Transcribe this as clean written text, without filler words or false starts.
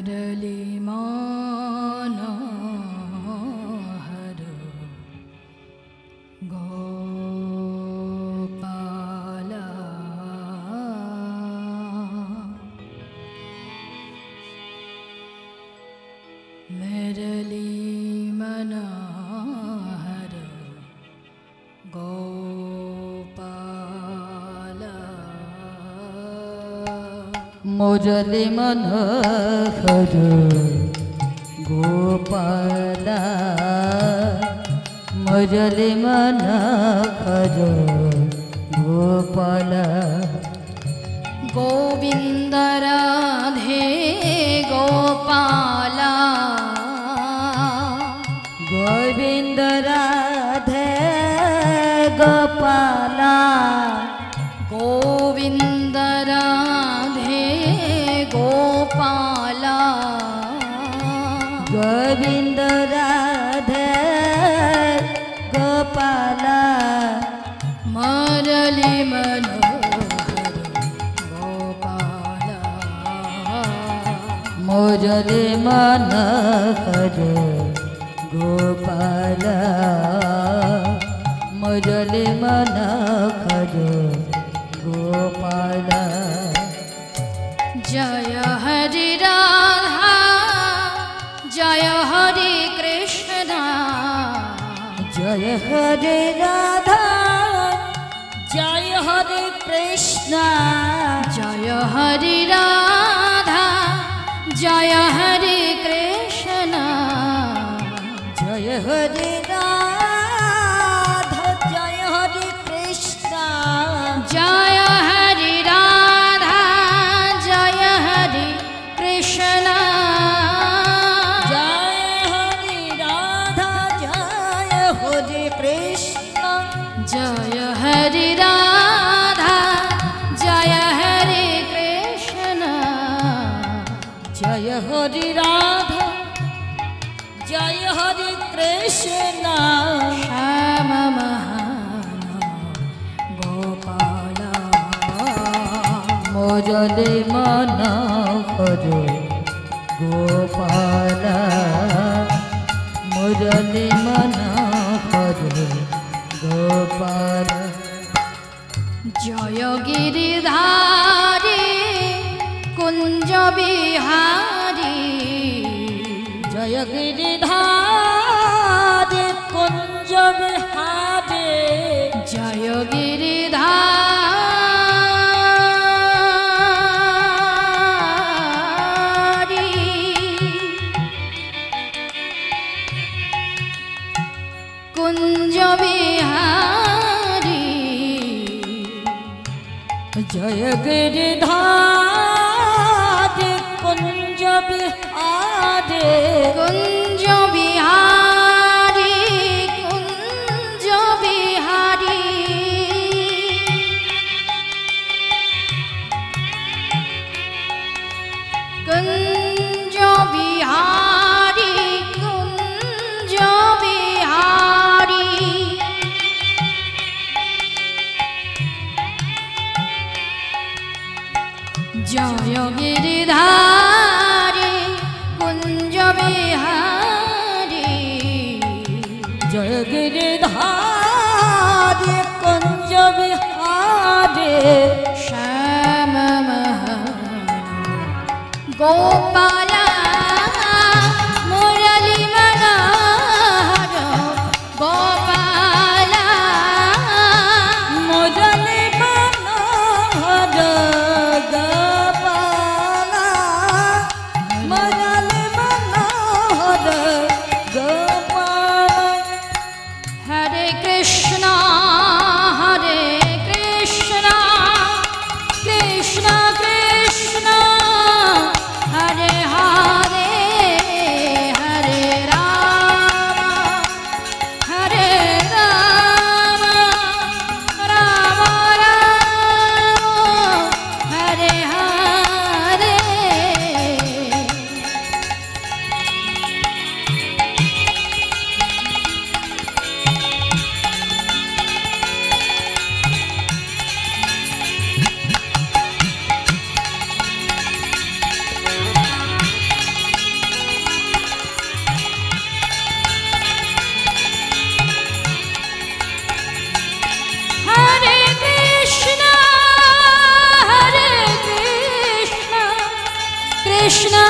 मुरली मनोहर गोपाल मुरली मनोहर गोपाल मुरली मनोहर गोपाल मुरली मनोहर गोपाल गोविंद राधे गोपाल गोविंद राधे गोपाल गोविंद राधे गोपाल गोविंद राधे गोपाल मुरली मनोहर गोपाल मुरली मनोहर गोपाल मुरली मनोहर गोपाल जय हरि राधा जय हरि कृष्ण जय हरे राधा जय हरे कृष्ण जय हरि राधा जय हरि कृष्ण जय हरे राधा जय हरे कृष्ण जय हरि राधा जय हरि कृष्ण जय हरे राधा जय हरे कृष्ण जय हरि राधा जय हरि कृष्ण जय हरे राधा जय हरे कृष्ण श्याम महान गोपाल मुरली मनोहर गोपाल मुरली मनोहर गोपाल जय गिरिधारी कुंज बिहारी जय गिरिधारी कुंज बिहारी जय गिरिधारी कुंज बिहारी जय गिरिधारी कुंज बिहारी कुंज बिहारी कुंज बिहारी कुंज बिहारी कुंज बिहारी जय गिरिधारी कुंज बिहारी जय गिरिधारी कुंज बिहारी श्याम महान गोपाल मुरली मनोहर गोपाल मुरली मनोहर गोपाल मुरली मनोहर गोपाल हरे कृष्ण कृष्ण कृष्ण हरे हरे কৃষ্ণ